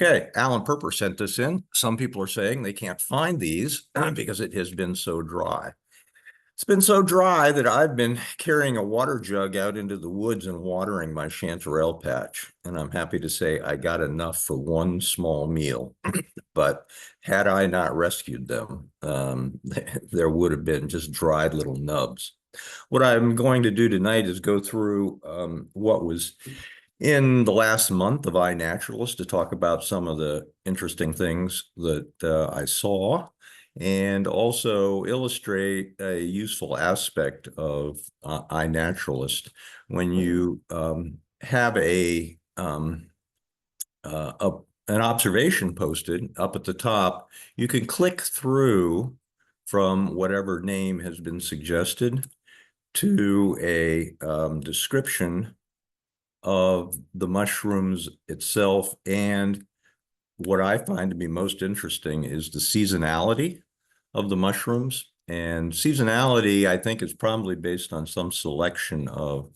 Okay, Alan Perper sent this in. Some people are saying they can't find these because it has been so dry. It's been so dry that I've been carrying a water jug out into the woods and watering my chanterelle patch. And I'm happy to say I got enough for one small meal. But had I not rescued them, there would have been just dried little nubs. What I'm going to do tonight is go through what was in the last month of iNaturalist to talk about some of the interesting things that I saw and also illustrate a useful aspect of iNaturalist. When you have an observation posted up at the top, you can click through from whatever name has been suggested to a description of the mushrooms itself. And what I find to be most interesting is the seasonality of the mushrooms. And seasonality, I think, is probably based on some selection of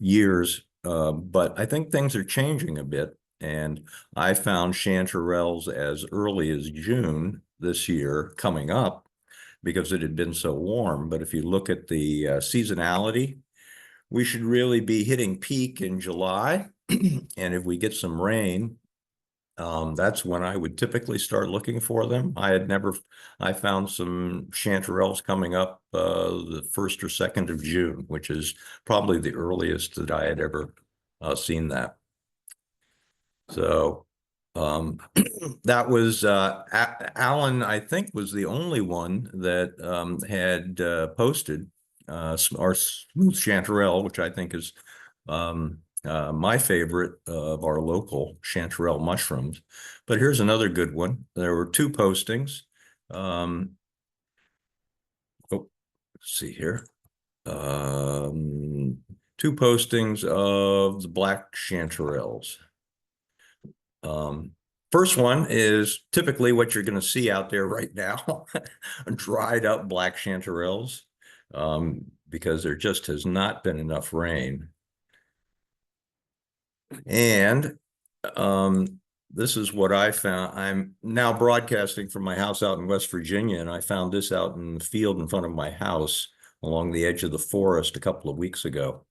years, but I think things are changing a bit. And I found chanterelles as early as June this year coming up because it had been so warm. But if you look at the seasonality, we should really be hitting peak in July. And if we get some rain, that's when I would typically start looking for them. I found some chanterelles coming up the 1st or 2nd of June, which is probably the earliest that I had ever seen that. So that was Alan, I think, was the only one that had posted our smooth chanterelle, which I think is my favorite of our local chanterelle mushrooms. But here's another good one. There were 2 postings. Let's see here. 2 postings of the black chanterelles. First one is typically what you're going to see out there right now, dried up black chanterelles, because there just has not been enough rain. And this is what I found. I'm now broadcasting from my house out in West Virginia, and I found this out in the field in front of my house along the edge of the forest a couple of weeks ago.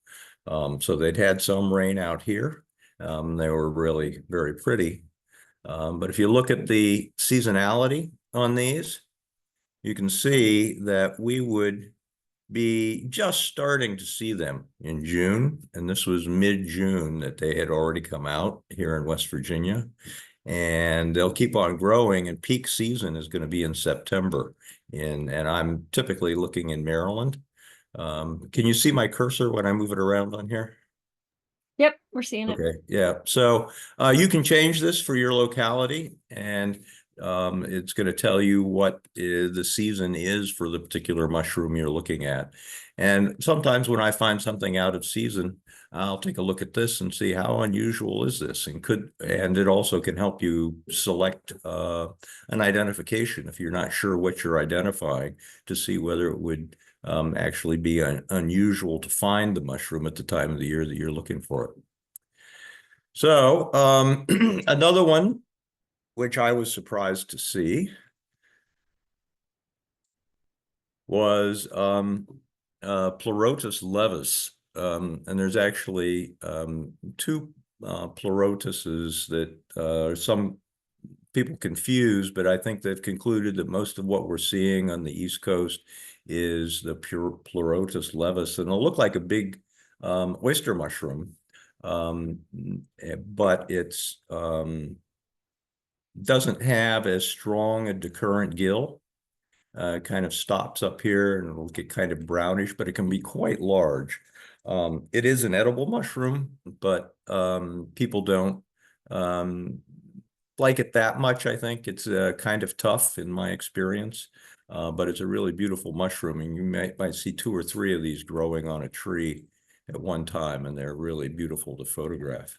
So they'd had some rain out here. They were really very pretty. But if you look at the seasonality on these, you can see that we would be just starting to see them in June. And this was mid-June that they had already come out here in West Virginia. And they'll keep on growing, and peak season is going to be in September. And I'm typically looking in Maryland. Can you see my cursor when I move it around on here? Yep, we're seeing it. Okay, yeah. So you can change this for your locality, and it's going to tell you what the season is for the particular mushroom you're looking at. And sometimes when I find something out of season, I'll take a look at this and see how unusual is this, and it also can help you select an identification if you're not sure what you're identifying, to see whether it would actually be unusual to find the mushroom at the time of the year that you're looking for it. So another one, which I was surprised to see, was Pleurotus levis. And there's actually 2 pleurotuses that some people confuse, but I think they've concluded that most of what we're seeing on the East Coast is the Pleurotus levis, and it'll look like a big oyster mushroom, but it's doesn't have as strong a decurrent gill. Kind of stops up here and it'll get kind of brownish, but it can be quite large. It is an edible mushroom, but people don't like it that much. I think it's kind of tough in my experience, but it's a really beautiful mushroom, and you might see 2 or 3 of these growing on a tree at one time, and they're really beautiful to photograph.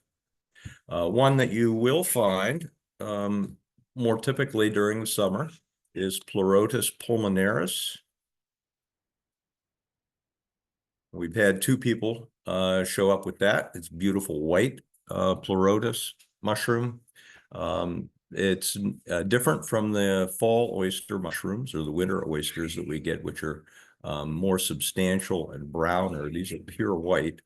One that you will find more typically during the summer is Pleurotus pulmonaris. We've had 2 people show up with that. It's beautiful white Pleurotus mushroom. It's different from the fall oyster mushrooms or the winter oysters that we get, which are more substantial and browner. These are pure white.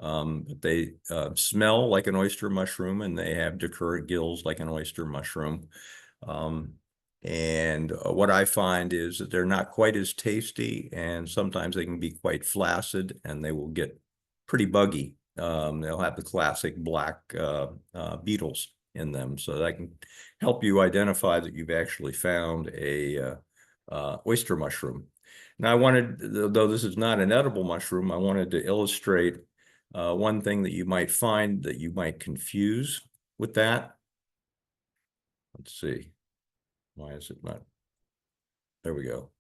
But they smell like an oyster mushroom, and they have decurrent gills like an oyster mushroom. And what I find is that they're not quite as tasty, and sometimes they can be quite flaccid, and they will get pretty buggy. They'll have the classic black beetles in them, so that can help you identify that you've actually found a oyster mushroom. Now, I wanted, though this is not an edible mushroom, I wanted to illustrate one thing that you might find that you might confuse with that. Let's see. Why is it not? There we go.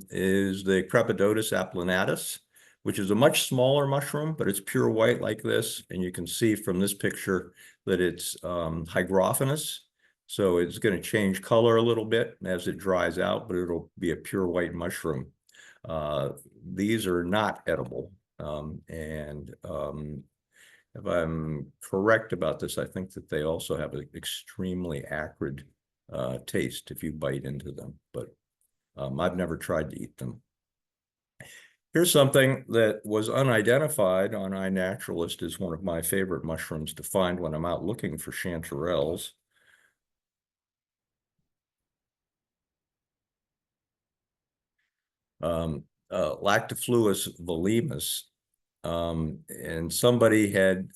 Is the Crepidotus applanatus, which is a much smaller mushroom, but it's pure white like this. And you can see from this picture that it's hygrophanous. So it's going to change color a little bit as it dries out, but it'll be a pure white mushroom. These are not edible. If I'm correct about this, I think that they also have an extremely acrid taste if you bite into them, but I've never tried to eat them. Here's something that was unidentified on iNaturalist. Is one of my favorite mushrooms to find when I'm out looking for chanterelles. Lactifluus volimus. And somebody had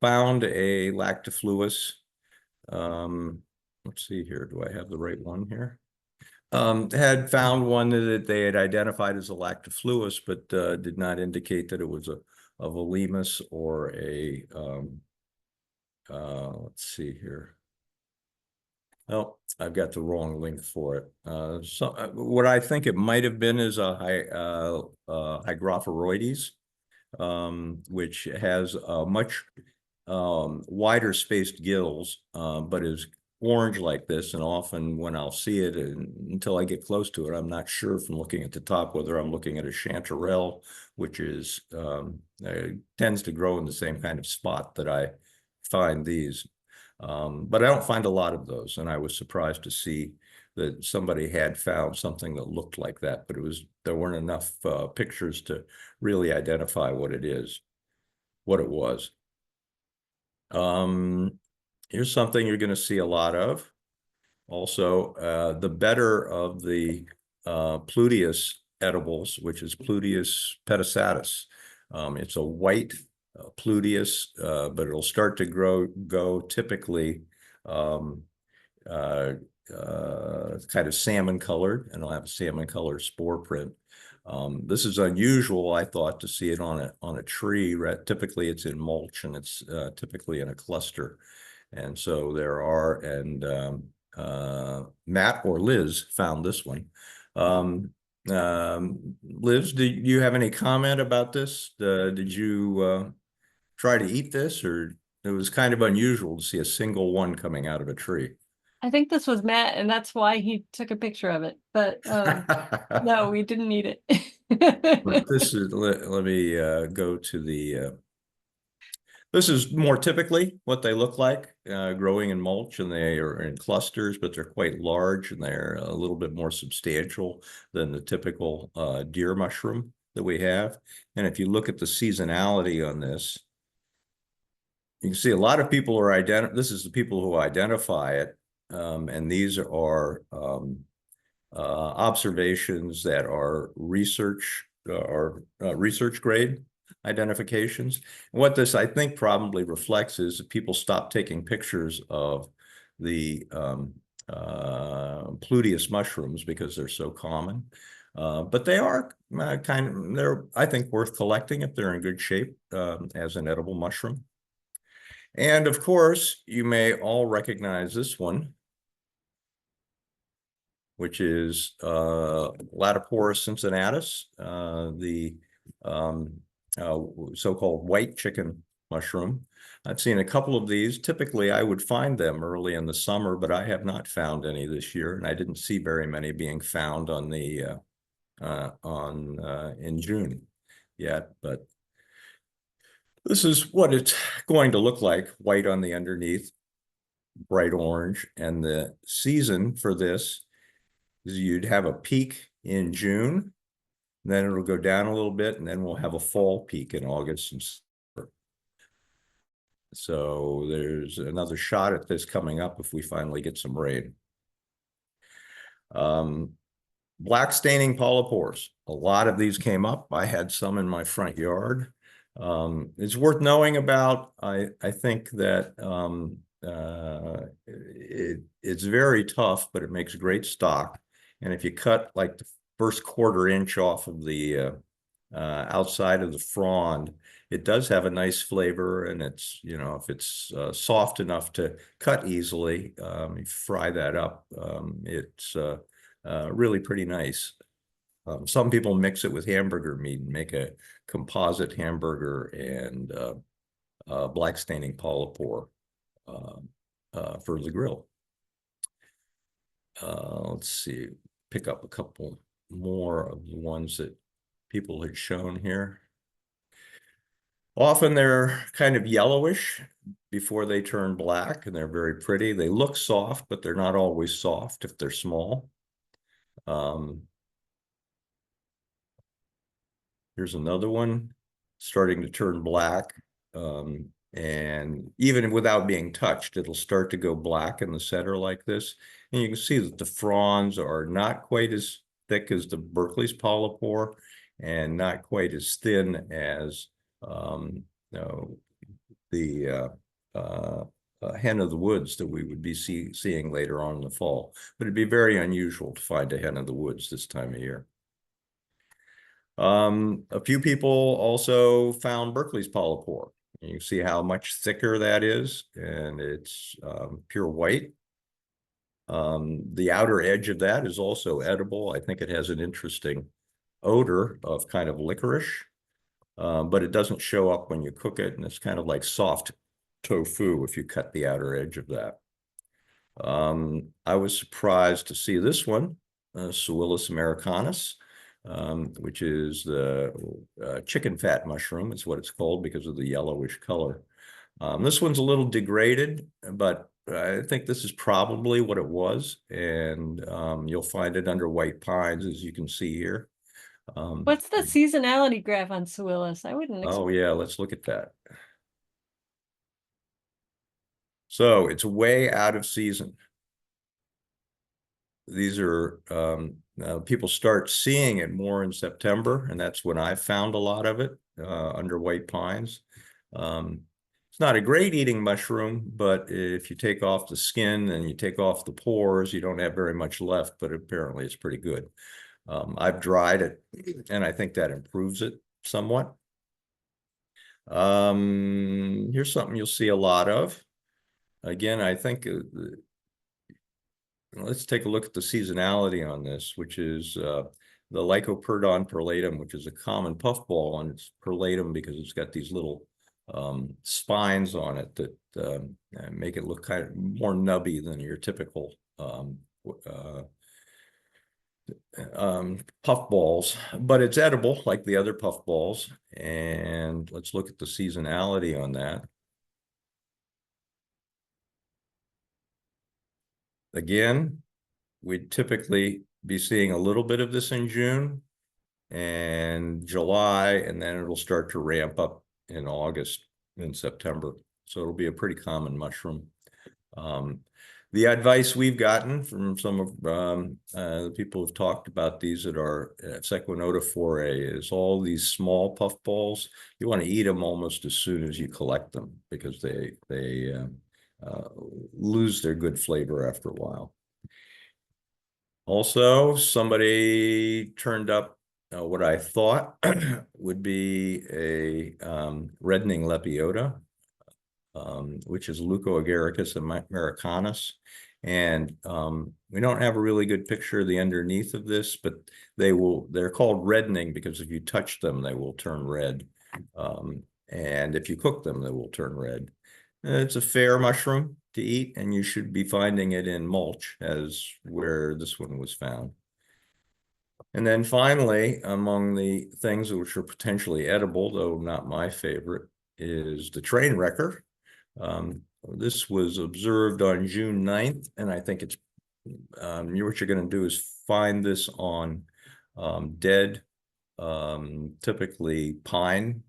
found a lactifluus. Let's see here. Do I have the right one here? Had found one that they had identified as a lactifluus, but did not indicate that it was a volimus or a, let's see here. Oh, I've got the wrong link for it. So what I think it might have been is a Hygrophoroides, which has much wider spaced gills, but is orange like this. And often when I'll see it, and until I get close to it, I'm not sure from looking at the top whether I'm looking at a chanterelle, which is tends to grow in the same kind of spot that I find these. But I don't find a lot of those, and I was surprised to see that somebody had found something that looked like that, but there weren't enough pictures to really identify what it is, what it was. Here's something you're going to see a lot of. Also, the better of the Pluteus edibles, which is Pluteus pedicellus. It's a white Pluteus, but it'll start to go typically kind of salmon colored, and it'll have a salmon colored spore print. This is unusual, I thought, to see it on a tree. Right? Typically, it's in mulch, and it's typically in a cluster. And so there are, and Matt or Liz found this one. Liz, do you have any comment about this? Did you try to eat this, or it was kind of unusual to see a single one coming out of a tree? I think this was Matt, and that's why he took a picture of it. But no, we didn't need it. But this is, let me go to the, this is more typically what they look like, growing in mulch, and they are in clusters, but they're quite large, and they're a little bit more substantial than the typical deer mushroom that we have. And if you look at the seasonality on this, you can see a lot of people are this is the people who identify it. And these are observations that are research grade identifications. And what this, I think, probably reflects is that people stop taking pictures of the Pluteus mushrooms because they're so common. But they are they're, I think, worth collecting if they're in good shape as an edible mushroom. And of course, you may all recognize this one, which is Latoporus cincinnatus, the so-called white chicken mushroom. I've seen a couple of these. Typically, I would find them early in the summer, but I have not found any this year, and I didn't see very many being found on the in June yet. But this is what it's going to look like, white on the underneath. bright orange. And the season for this is you'd have a peak in June, then it'll go down a little bit, and then we'll have a fall peak in August and September. So there's another shot at this coming up if we finally get some rain. Black staining polypores. A lot of these came up. I had some in my front yard. It's worth knowing about. I think that it's very tough, but it makes great stock. And if you cut like the first quarter inch off of the outside of the frond, it does have a nice flavor, and it's, you know, if it's soft enough to cut easily, you fry that up, it's really pretty nice. Some people mix it with hamburger meat and make a composite hamburger and black staining polypore for the grill. Let's see, pick up a couple more of the ones that people had shown here. Often they're kind of yellowish before they turn black, and they're very pretty. They look soft, but they're not always soft if they're small. Here's another one starting to turn black. And even without being touched, it'll start to go black in the center like this. And you can see that the fronds are not quite as thick as the Berkeley's polypore and not quite as thin as the hen of the woods that we would be seeing later on in the fall. But it'd be very unusual to find a hen of the woods this time of year. A few people also found Berkeley's polypore. You can see how much thicker that is, and it's pure white. The outer edge of that is also edible. I think it has an interesting odor of kind of licorice, but it doesn't show up when you cook it, and it's kind of like soft tofu if you cut the outer edge of that. I was surprised to see this one, Pseuilus americanus, which is the chicken fat mushroom. It's what it's called because of the yellowish color. This one's a little degraded, but I think this is probably what it was. And you'll find it under white pines, as you can see here. What's the seasonality graph on Pseuilus? I wouldn't expect. Oh, yeah, let's look at that. So it's way out of season. These are people start seeing it more in September, and that's when I found a lot of it under white pines. It's not a great eating mushroom, but if you take off the skin and you take off the pores, you don't have very much left, but apparently it's pretty good. I've dried it, and I think that improves it somewhat. Here's something you'll see a lot of. Again, I think let's take a look at the seasonality on this, which is the Lycoperdon perlatum, which is a common puffball, and it's perlatum because it's got these little spines on it that make it look kind of more nubby than your typical puffballs, but it's edible like the other puffballs. And let's look at the seasonality on that. Again, we'd typically be seeing a little bit of this in June and July, and then it'll start to ramp up in August and September. So it'll be a pretty common mushroom. The advice we've gotten from some of the people who've talked about these that are Sequinotophore is all these small puffballs. You want to eat them almost as soon as you collect them because they lose their good flavor after a while. Also, somebody turned up what I thought would be a reddening lepiota, which is Leucoagaricus americanus. And we don't have a really good picture of the underneath of this, but they're called reddening because if you touch them, they will turn red. And if you cook them, they will turn red. It's a fair mushroom to eat, and you should be finding it in mulch as where this one was found. And then finally, among the things which are potentially edible, though not my favorite, is the train wrecker. this was observed on June 9th, and I think it's what you're going to do is find this on dead, typically pine,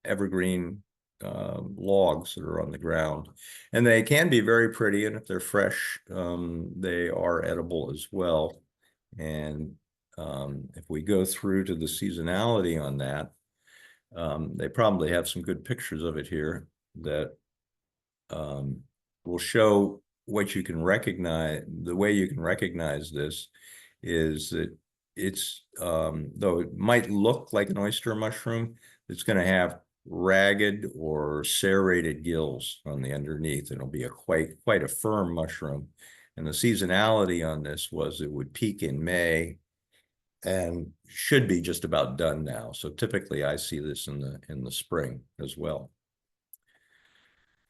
evergreen logs that are on the ground, and they can be very pretty, and if they're fresh, they are edible as well. And if we go through to the seasonality on that, they probably have some good pictures of it here that will show what you can recognize. The way you can recognize this is that it's, though it might look like an oyster mushroom, it's going to have ragged or serrated gills on the underneath. It'll be a quite a firm mushroom. And the seasonality on this was it would peak in May and should be just about done now. So typically I see this in the spring as well.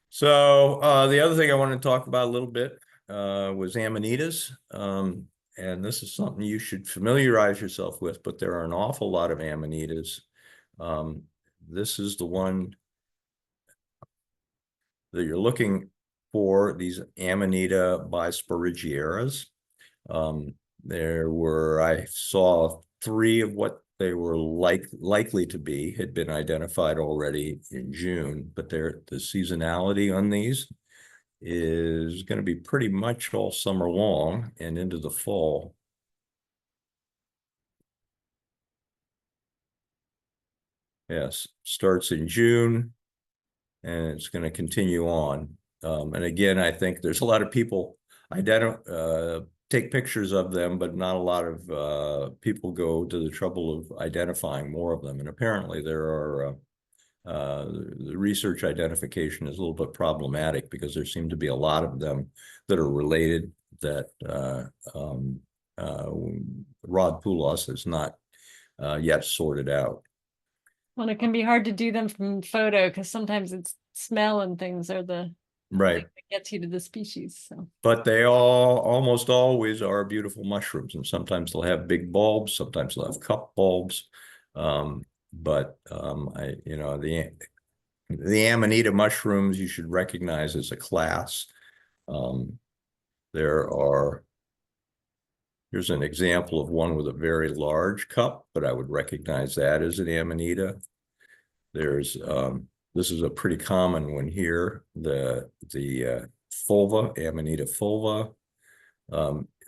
So the other thing I want to talk about a little bit was amanitas. And this is something you should familiarize yourself with, but there are an awful lot of amanitas. This is the one that you're looking for, these Amanita bisporigieras. I saw 3 of what they were likely to be had been identified already in June, but the seasonality on these is going to be pretty much all summer long and into the fall. Yes, starts in June and it's going to continue on. And again, I think there's a lot of people take pictures of them, but not a lot of people go to the trouble of identifying more of them. And apparently there are the research identification is a little bit problematic because there seem to be a lot of them that are related that Rod Poulos has not yet sorted out. Well, it can be hard to do them from photo because sometimes it's smell and things are the Right. thing that gets you to the species. So, but they almost always are beautiful mushrooms, and sometimes they'll have big bulbs, sometimes they'll have cup bulbs. The Amanita mushrooms you should recognize as a class. Here's an example of one with a very large cup, but I would recognize that as an Amanita. This is a pretty common one here, the fulva, Amanita fulva.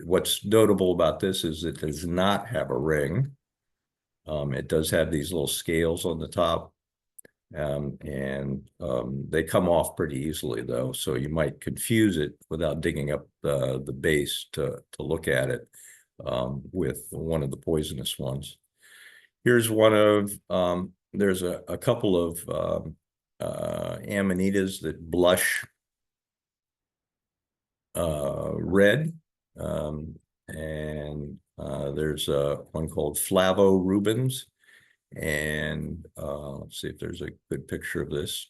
What's notable about this is it does not have a ring. It does have these little scales on the top, and they come off pretty easily though, so you might confuse it without digging up the base to look at it with one of the poisonous ones. Here's one of, there's a couple of amanitas that blush red, and there's one called Flavo Rubens, and let's see if there's a good picture of this.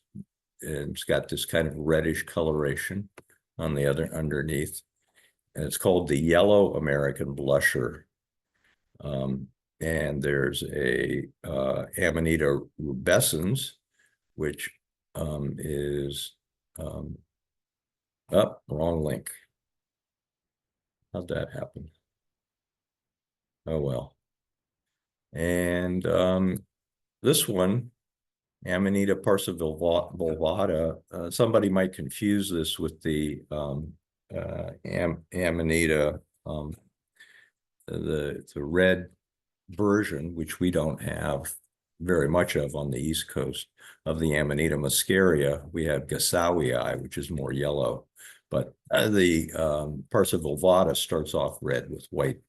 And it's got this kind of reddish coloration on the other underneath, and it's called the Yellow American Blusher. And there's a Amanita rubescens, which is wrong link. How'd that happen? Oh well. And this one, Amanita parsivolvata, somebody might confuse this with the Amanita, the red version, which we don't have very much of on the East Coast. Of the Amanita muscaria, we have Gassawii, which is more yellow, but the parsivolvata starts off red with white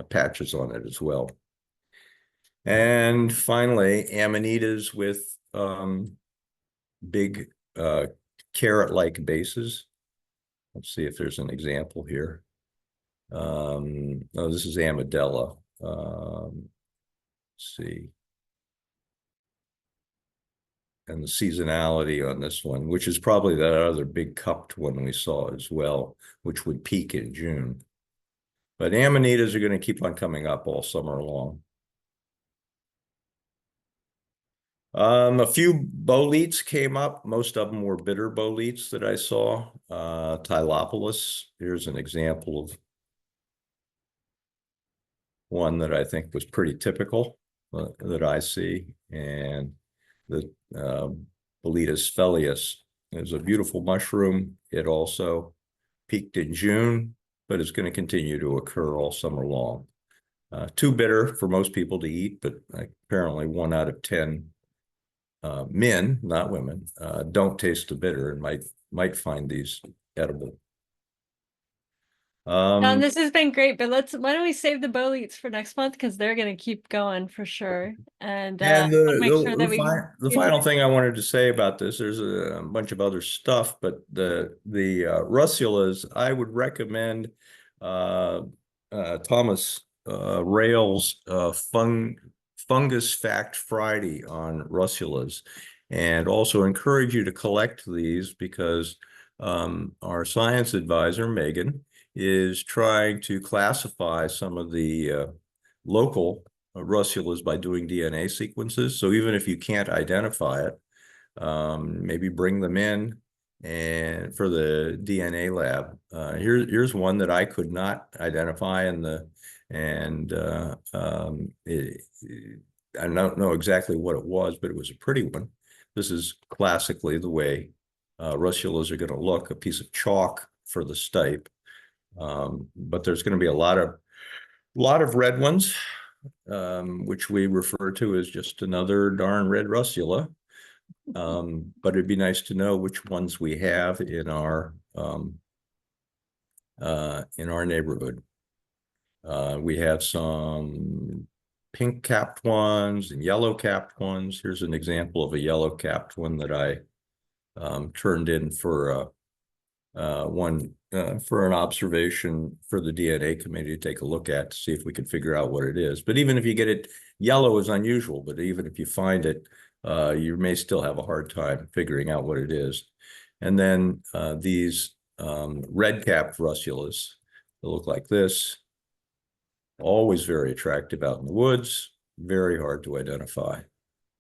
patches on it as well. And finally, amanitas with big carrot-like bases. Let's see if there's an example here. Oh, this is Amadella. Let's see. And the seasonality on this one, which is probably that other big cupped one we saw as well, which would peak in June. But amanitas are going to keep on coming up all summer long. A few boletes came up. Most of them were bitter boletes that I saw. Tylopolis, here's an example of one that I think was pretty typical that I see. And the Boletus phelleus is a beautiful mushroom. It also peaked in June, but it's going to continue to occur all summer long. Too bitter for most people to eat, but apparently 1 out of 10 men, not women, don't taste the bitter and might find these edible. John, this has been great, but why don't we save the boletes for next month because they're going to keep going for sure. And wanna make sure that the final thing I wanted to say about this, there's a bunch of other stuff, but the russulas, I would recommend Thomas Rail's Fungus Fact Friday on russulas, and also encourage you to collect these because our science advisor, Megan, is trying to classify some of the local russulas by doing DNA sequences. So even if you can't identify it, maybe bring them in and for the DNA lab. Here's one that I could not identify I don't know exactly what it was, but it was a pretty one. This is classically the way russulas are going to look, a piece of chalk for the stipe. But there's going to be a lot of red ones, which we refer to as just another darn red russula. But it'd be nice to know which ones we have in our neighborhood. We have some pink capped ones and yellow capped ones. Here's an example of a yellow capped one that I turned in for for an observation for the DNA committee to take a look at to see if we can figure out what it is. But even if you get it, yellow is unusual, but even if you find it, you may still have a hard time figuring out what it is. And then these red-capped russulas, they look like this. Always very attractive out in the woods, very hard to identify.